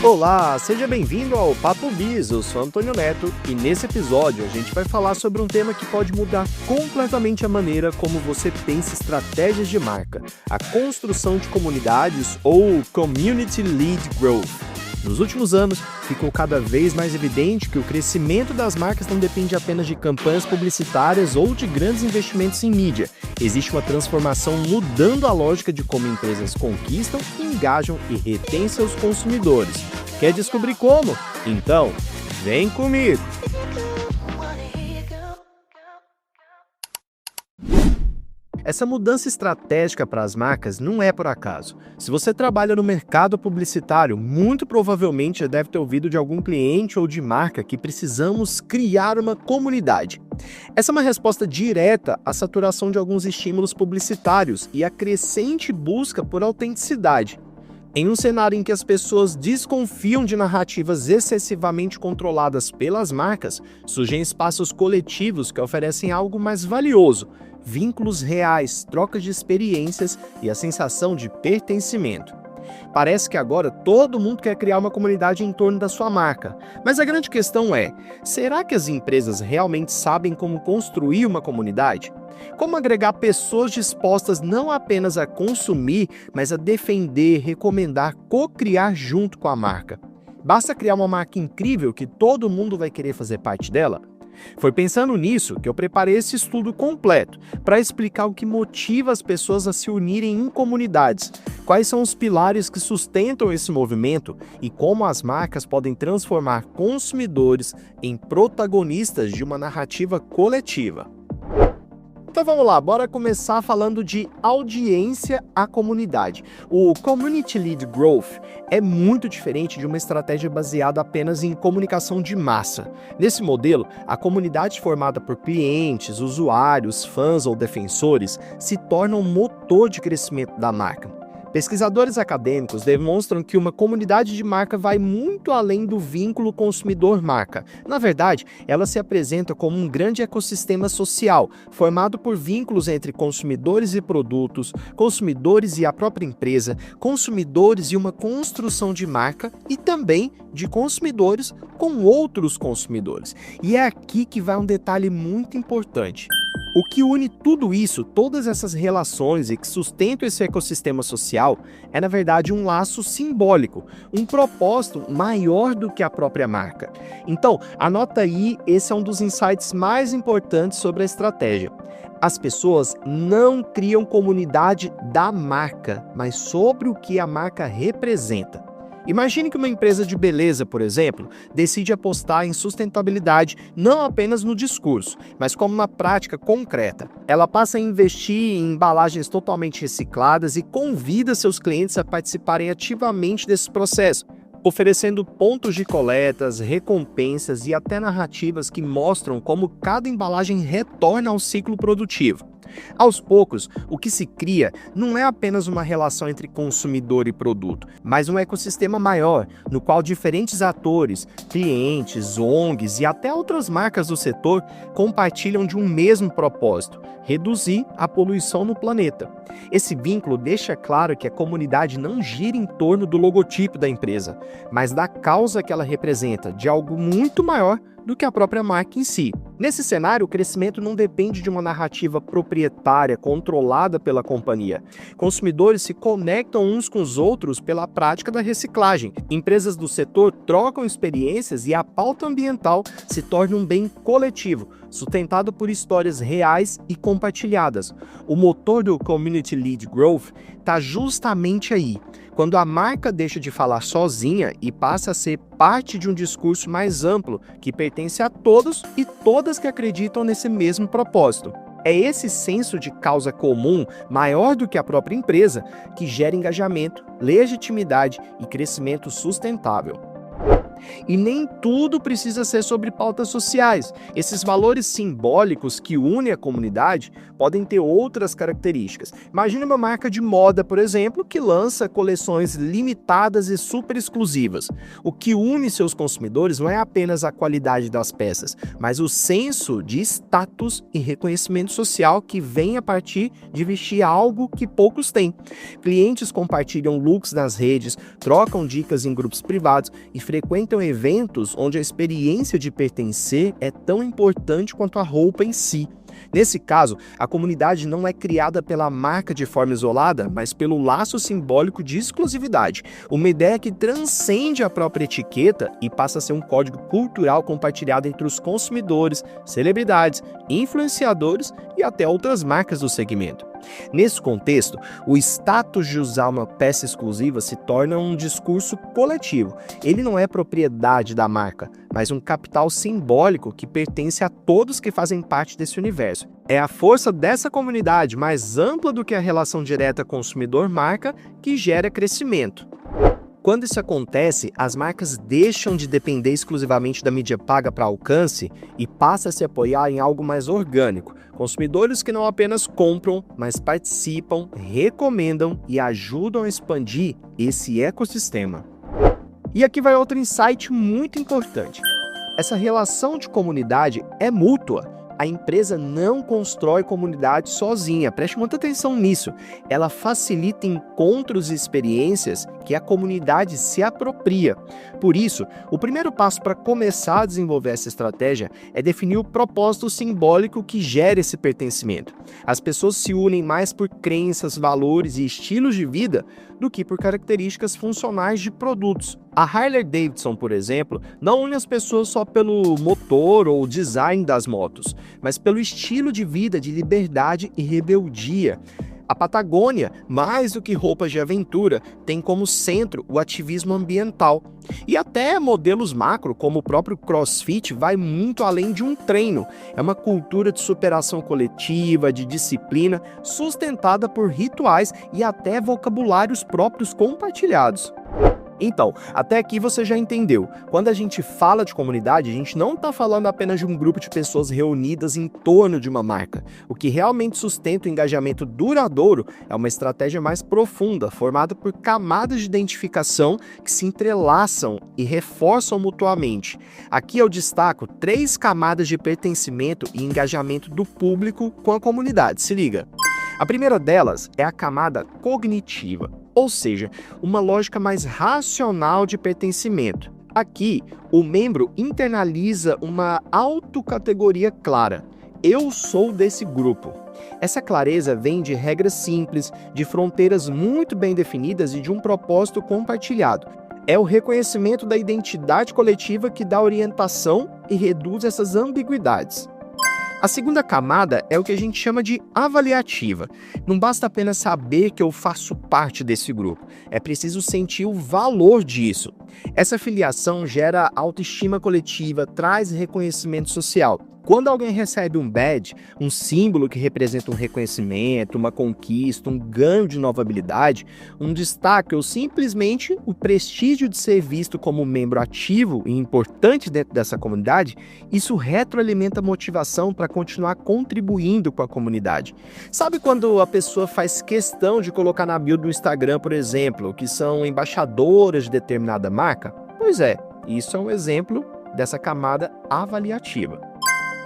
Olá, seja bem-vindo ao Papo Biz, eu sou Antônio Neto e nesse episódio a gente vai falar sobre um tema que pode mudar completamente a maneira como você pensa estratégias de marca, a construção de comunidades ou Community Lead Growth. Nos últimos anos, ficou cada vez mais evidente que o crescimento das marcas não depende apenas de campanhas publicitárias ou de grandes investimentos em mídia. Existe uma transformação mudando a lógica de como empresas conquistam, engajam e retêm seus consumidores. Quer descobrir como? Então, vem comigo! Essa mudança estratégica para as marcas não é por acaso. Se você trabalha no mercado publicitário, muito provavelmente já deve ter ouvido de algum cliente ou de marca que precisamos criar uma comunidade. Essa é uma resposta direta à saturação de alguns estímulos publicitários e à crescente busca por autenticidade. Em um cenário em que as pessoas desconfiam de narrativas excessivamente controladas pelas marcas, surgem espaços coletivos que oferecem algo mais valioso: vínculos reais, trocas de experiências e a sensação de pertencimento. Parece que agora todo mundo quer criar uma comunidade em torno da sua marca. Mas a grande questão é, será que as empresas realmente sabem como construir uma comunidade? Como agregar pessoas dispostas não apenas a consumir, mas a defender, recomendar, co-criar junto com a marca? Basta criar uma marca incrível que todo mundo vai querer fazer parte dela? Foi pensando nisso que eu preparei esse estudo completo para explicar o que motiva as pessoas a se unirem em comunidades, quais são os pilares que sustentam esse movimento e como as marcas podem transformar consumidores em protagonistas de uma narrativa coletiva. Então vamos lá, bora começar falando de audiência à comunidade. O Community Lead Growth é muito diferente de uma estratégia baseada apenas em comunicação de massa. Nesse modelo, a comunidade formada por clientes, usuários, fãs ou defensores se torna um motor de crescimento da marca. Pesquisadores acadêmicos demonstram que uma comunidade de marca vai muito além do vínculo consumidor-marca. Na verdade, ela se apresenta como um grande ecossistema social, formado por vínculos entre consumidores e produtos, consumidores e a própria empresa, consumidores e uma construção de marca e também de consumidores com outros consumidores. E é aqui que vai um detalhe muito importante. O que une tudo isso, todas essas relações e que sustentam esse ecossistema social, é na verdade um laço simbólico, um propósito maior do que a própria marca. Então, anota aí, esse é um dos insights mais importantes sobre a estratégia. As pessoas não criam comunidade da marca, mas sobre o que a marca representa. Imagine que uma empresa de beleza, por exemplo, decide apostar em sustentabilidade não apenas no discurso, mas como uma prática concreta. Ela passa a investir em embalagens totalmente recicladas e convida seus clientes a participarem ativamente desse processo, oferecendo pontos de coletas, recompensas e até narrativas que mostram como cada embalagem retorna ao ciclo produtivo. Aos poucos, o que se cria não é apenas uma relação entre consumidor e produto, mas um ecossistema maior, no qual diferentes atores, clientes, ONGs e até outras marcas do setor compartilham de um mesmo propósito: reduzir a poluição no planeta. Esse vínculo deixa claro que a comunidade não gira em torno do logotipo da empresa, mas da causa que ela representa, de algo muito maior do que a própria marca em si. Nesse cenário, o crescimento não depende de uma narrativa proprietária controlada pela companhia. Consumidores se conectam uns com os outros pela prática da reciclagem. Empresas do setor trocam experiências e a pauta ambiental se torna um bem coletivo, sustentado por histórias reais e compartilhadas. O motor do Community Lead Growth está justamente aí, quando a marca deixa de falar sozinha e passa a ser parte de um discurso mais amplo, que pertence a todos e todas que acreditam nesse mesmo propósito. É esse senso de causa comum, maior do que a própria empresa, que gera engajamento, legitimidade e crescimento sustentável. E nem tudo precisa ser sobre pautas sociais. Esses valores simbólicos que unem a comunidade podem ter outras características. Imagine uma marca de moda, por exemplo, que lança coleções limitadas e super exclusivas. O que une seus consumidores não é apenas a qualidade das peças, mas o senso de status e reconhecimento social que vem a partir de vestir algo que poucos têm. Clientes compartilham looks nas redes, trocam dicas em grupos privados e frequentam eventos onde a experiência de pertencer é tão importante quanto a roupa em si. Nesse caso, a comunidade não é criada pela marca de forma isolada, mas pelo laço simbólico de exclusividade, uma ideia que transcende a própria etiqueta e passa a ser um código cultural compartilhado entre os consumidores, celebridades, influenciadores e até outras marcas do segmento. Nesse contexto, o status de usar uma peça exclusiva se torna um discurso coletivo. Ele não é propriedade da marca, mas um capital simbólico que pertence a todos que fazem parte desse universo. É a força dessa comunidade, mais ampla do que a relação direta consumidor-marca, que gera crescimento. Quando isso acontece, as marcas deixam de depender exclusivamente da mídia paga para alcance e passam a se apoiar em algo mais orgânico. Consumidores que não apenas compram, mas participam, recomendam e ajudam a expandir esse ecossistema. E aqui vai outro insight muito importante. Essa relação de comunidade é mútua. A empresa não constrói comunidade sozinha, preste muita atenção nisso. Ela facilita encontros e experiências que a comunidade se apropria. Por isso, o primeiro passo para começar a desenvolver essa estratégia é definir o propósito simbólico que gera esse pertencimento. As pessoas se unem mais por crenças, valores e estilos de vida do que por características funcionais de produtos. A Harley-Davidson, por exemplo, não une as pessoas só pelo motor ou design das motos, mas pelo estilo de vida de liberdade e rebeldia. A Patagônia, mais do que roupas de aventura, tem como centro o ativismo ambiental. E até modelos macro, como o próprio CrossFit, vai muito além de um treino. É uma cultura de superação coletiva, de disciplina, sustentada por rituais e até vocabulários próprios compartilhados. Então, até aqui você já entendeu. Quando a gente fala de comunidade, a gente não está falando apenas de um grupo de pessoas reunidas em torno de uma marca. O que realmente sustenta o engajamento duradouro é uma estratégia mais profunda, formada por camadas de identificação que se entrelaçam e reforçam mutuamente. Aqui eu destaco 3 camadas de pertencimento e engajamento do público com a comunidade. Se liga. A primeira delas é a camada cognitiva, ou seja, uma lógica mais racional de pertencimento. Aqui, o membro internaliza uma autocategoria clara. Eu sou desse grupo. Essa clareza vem de regras simples, de fronteiras muito bem definidas e de um propósito compartilhado. É o reconhecimento da identidade coletiva que dá orientação e reduz essas ambiguidades. A segunda camada é o que a gente chama de avaliativa. Não basta apenas saber que eu faço parte desse grupo, é preciso sentir o valor disso. Essa filiação gera autoestima coletiva, traz reconhecimento social. Quando alguém recebe um badge, um símbolo que representa um reconhecimento, uma conquista, um ganho de nova habilidade, um destaque ou simplesmente o prestígio de ser visto como um membro ativo e importante dentro dessa comunidade, isso retroalimenta a motivação para continuar contribuindo com a comunidade. Sabe quando a pessoa faz questão de colocar na bio do Instagram, por exemplo, que são embaixadoras de determinada marca? Pois é, isso é um exemplo dessa camada avaliativa.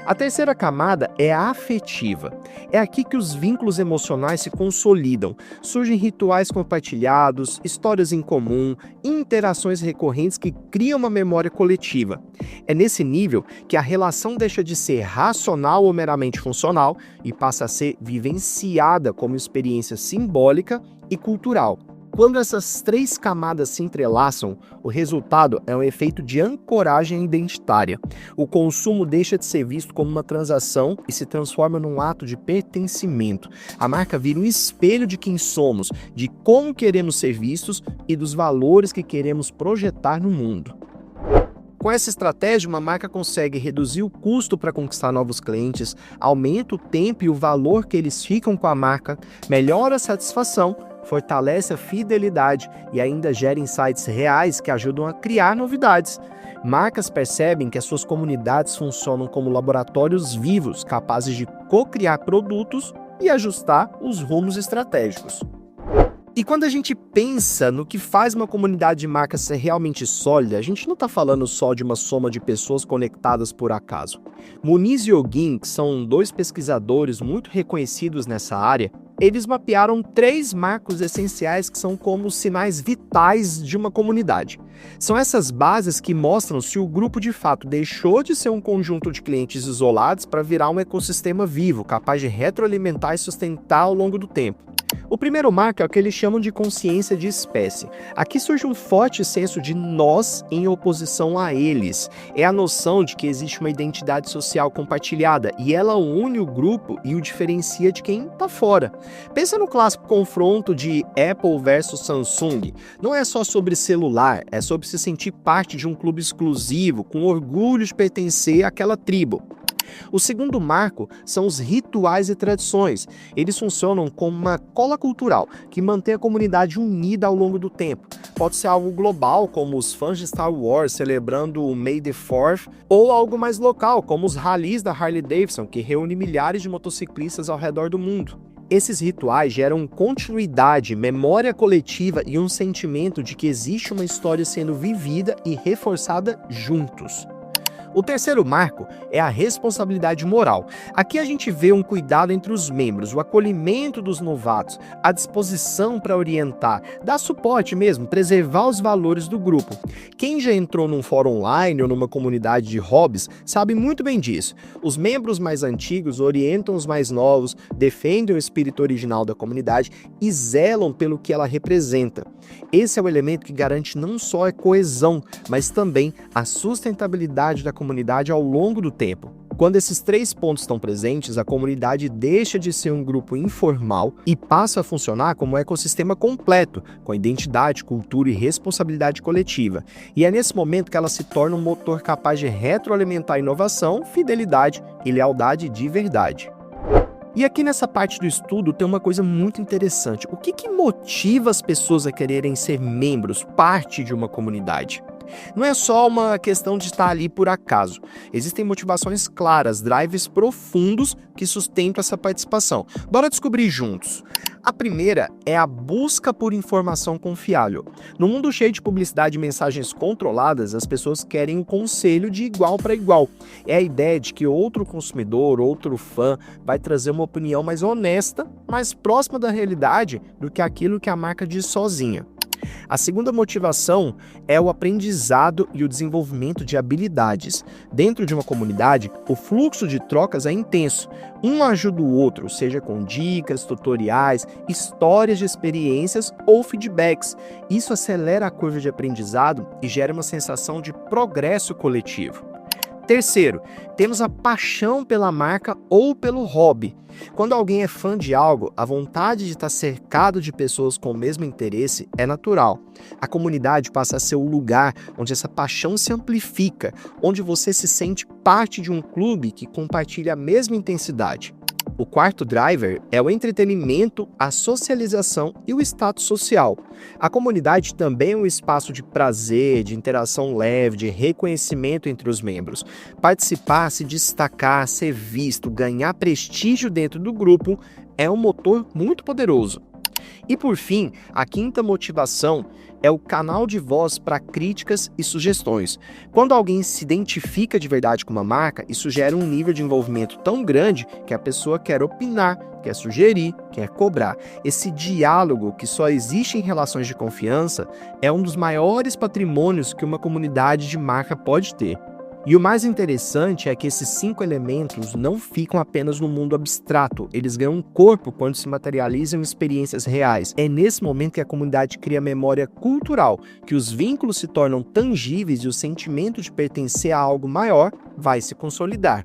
A terceira camada é a afetiva. É aqui que os vínculos emocionais se consolidam. Surgem rituais compartilhados, histórias em comum, interações recorrentes que criam uma memória coletiva. É nesse nível que a relação deixa de ser racional ou meramente funcional e passa a ser vivenciada como experiência simbólica e cultural. Quando essas 3 camadas se entrelaçam, o resultado é um efeito de ancoragem identitária. O consumo deixa de ser visto como uma transação e se transforma num ato de pertencimento. A marca vira um espelho de quem somos, de como queremos ser vistos e dos valores que queremos projetar no mundo. Com essa estratégia, uma marca consegue reduzir o custo para conquistar novos clientes, aumenta o tempo e o valor que eles ficam com a marca, melhora a satisfação, fortalece a fidelidade e ainda gera insights reais que ajudam a criar novidades. Marcas percebem que as suas comunidades funcionam como laboratórios vivos, capazes de co-criar produtos e ajustar os rumos estratégicos. E quando a gente pensa no que faz uma comunidade de marcas ser realmente sólida, a gente não está falando só de uma soma de pessoas conectadas por acaso. Muniz e Ogin, que são dois pesquisadores muito reconhecidos nessa área, eles mapearam 3 marcos essenciais que são como os sinais vitais de uma comunidade. São essas bases que mostram se o grupo de fato deixou de ser um conjunto de clientes isolados para virar um ecossistema vivo, capaz de retroalimentar e sustentar ao longo do tempo. O primeiro marco é o que eles chamam de consciência de espécie. Aqui surge um forte senso de nós em oposição a eles. É a noção de que existe uma identidade social compartilhada e ela une o grupo e o diferencia de quem está fora. Pensa no clássico confronto de Apple versus Samsung. Não é só sobre celular, é sobre se sentir parte de um clube exclusivo, com orgulho de pertencer àquela tribo. O segundo marco são os rituais e tradições. Eles funcionam como uma cola cultural que mantém a comunidade unida ao longo do tempo. Pode ser algo global, como os fãs de Star Wars celebrando o May the 4th, ou algo mais local, como os rallies da Harley Davidson, que reúne milhares de motociclistas ao redor do mundo. Esses rituais geram continuidade, memória coletiva e um sentimento de que existe uma história sendo vivida e reforçada juntos. O terceiro marco é a responsabilidade moral. Aqui a gente vê um cuidado entre os membros, o acolhimento dos novatos, a disposição para orientar, dar suporte mesmo, preservar os valores do grupo. Quem já entrou num fórum online ou numa comunidade de hobbies sabe muito bem disso. Os membros mais antigos orientam os mais novos, defendem o espírito original da comunidade e zelam pelo que ela representa. Esse é o elemento que garante não só a coesão, mas também a sustentabilidade da comunidade ao longo do tempo. Quando esses 3 pontos estão presentes, a comunidade deixa de ser um grupo informal e passa a funcionar como um ecossistema completo, com identidade, cultura e responsabilidade coletiva. E é nesse momento que ela se torna um motor capaz de retroalimentar inovação, fidelidade e lealdade de verdade. E aqui nessa parte do estudo tem uma coisa muito interessante. O que motiva as pessoas a quererem ser membros, parte de uma comunidade? Não é só uma questão de estar ali por acaso. Existem motivações claras, drives profundos que sustentam essa participação. Bora descobrir juntos. A primeira é a busca por informação confiável. No mundo cheio de publicidade e mensagens controladas, as pessoas querem um conselho de igual para igual. É a ideia de que outro consumidor, outro fã, vai trazer uma opinião mais honesta, mais próxima da realidade do que aquilo que a marca diz sozinha. A segunda motivação é o aprendizado e o desenvolvimento de habilidades. Dentro de uma comunidade, o fluxo de trocas é intenso. Um ajuda o outro, seja com dicas, tutoriais, histórias de experiências ou feedbacks. Isso acelera a curva de aprendizado e gera uma sensação de progresso coletivo. Terceiro, temos a paixão pela marca ou pelo hobby. Quando alguém é fã de algo, a vontade de estar cercado de pessoas com o mesmo interesse é natural. A comunidade passa a ser o lugar onde essa paixão se amplifica, onde você se sente parte de um clube que compartilha a mesma intensidade. O quarto driver é o entretenimento, a socialização e o status social. A comunidade também é um espaço de prazer, de interação leve, de reconhecimento entre os membros. Participar, se destacar, ser visto, ganhar prestígio dentro do grupo é um motor muito poderoso. E por fim, a quinta motivação é o canal de voz para críticas e sugestões. Quando alguém se identifica de verdade com uma marca, isso gera um nível de envolvimento tão grande que a pessoa quer opinar, quer sugerir, quer cobrar. Esse diálogo que só existe em relações de confiança é um dos maiores patrimônios que uma comunidade de marca pode ter. E o mais interessante é que esses 5 elementos não ficam apenas no mundo abstrato, eles ganham um corpo quando se materializam em experiências reais. É nesse momento que a comunidade cria memória cultural, que os vínculos se tornam tangíveis e o sentimento de pertencer a algo maior vai se consolidar.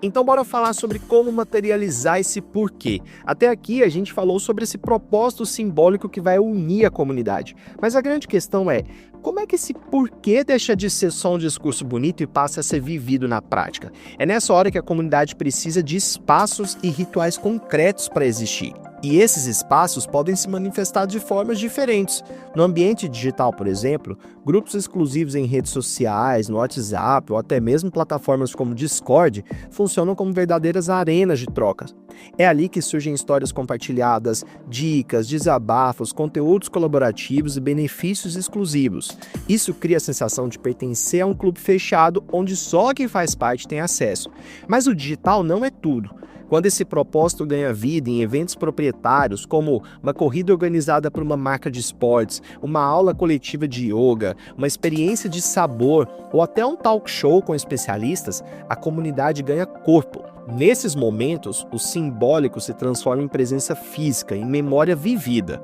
Então bora falar sobre como materializar esse porquê. Até aqui a gente falou sobre esse propósito simbólico que vai unir a comunidade. Mas a grande questão é, como é que esse porquê deixa de ser só um discurso bonito e passa a ser vivido na prática? É nessa hora que a comunidade precisa de espaços e rituais concretos para existir. E esses espaços podem se manifestar de formas diferentes. No ambiente digital, por exemplo, grupos exclusivos em redes sociais, no WhatsApp ou até mesmo plataformas como Discord funcionam como verdadeiras arenas de trocas. É ali que surgem histórias compartilhadas, dicas, desabafos, conteúdos colaborativos e benefícios exclusivos. Isso cria a sensação de pertencer a um clube fechado onde só quem faz parte tem acesso. Mas o digital não é tudo. Quando esse propósito ganha vida em eventos proprietários, como uma corrida organizada por uma marca de esportes, uma aula coletiva de yoga, uma experiência de sabor ou até um talk show com especialistas, a comunidade ganha corpo. Nesses momentos, o simbólico se transforma em presença física, em memória vivida.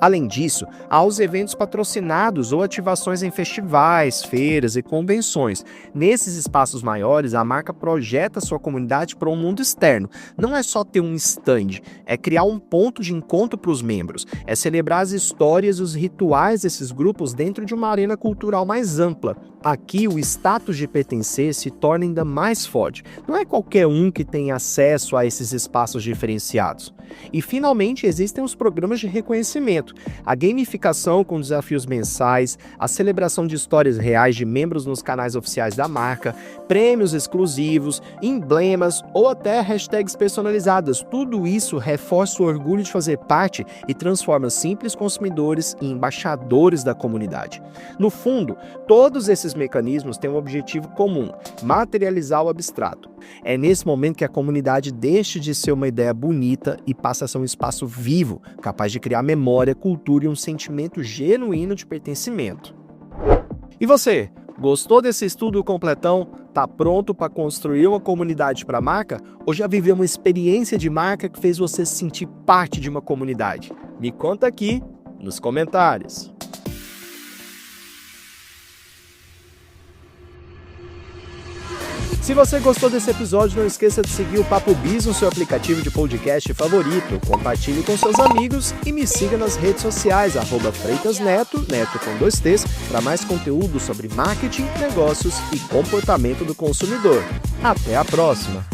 Além disso, há os eventos patrocinados ou ativações em festivais, feiras e convenções. Nesses espaços maiores, a marca projeta sua comunidade para um mundo externo. Não é só ter um stand, é criar um ponto de encontro para os membros, é celebrar as histórias e os rituais desses grupos dentro de uma arena cultural mais ampla. Aqui, o status de pertencer se torna ainda mais forte. Não é qualquer um que tem acesso a esses espaços diferenciados. E, finalmente, existem os programas de reconhecimento, a gamificação com desafios mensais, a celebração de histórias reais de membros nos canais oficiais da marca, prêmios exclusivos, emblemas ou até hashtags personalizadas. Tudo isso reforça o orgulho de fazer parte e transforma simples consumidores em embaixadores da comunidade. No fundo, todos esses mecanismos têm um objetivo comum: materializar o abstrato. É nesse momento que a comunidade deixa de ser uma ideia bonita e passa a ser um espaço vivo, capaz de criar memória, cultura e um sentimento genuíno de pertencimento. E você, gostou desse estudo completão? Tá pronto para construir uma comunidade para a marca? Ou já viveu uma experiência de marca que fez você se sentir parte de uma comunidade? Me conta aqui nos comentários. Se você gostou desse episódio, não esqueça de seguir o Papo Biz no seu aplicativo de podcast favorito, compartilhe com seus amigos e me siga nas redes sociais, @FreitasNeto, Neto com 2 T's, para mais conteúdo sobre marketing, negócios e comportamento do consumidor. Até a próxima!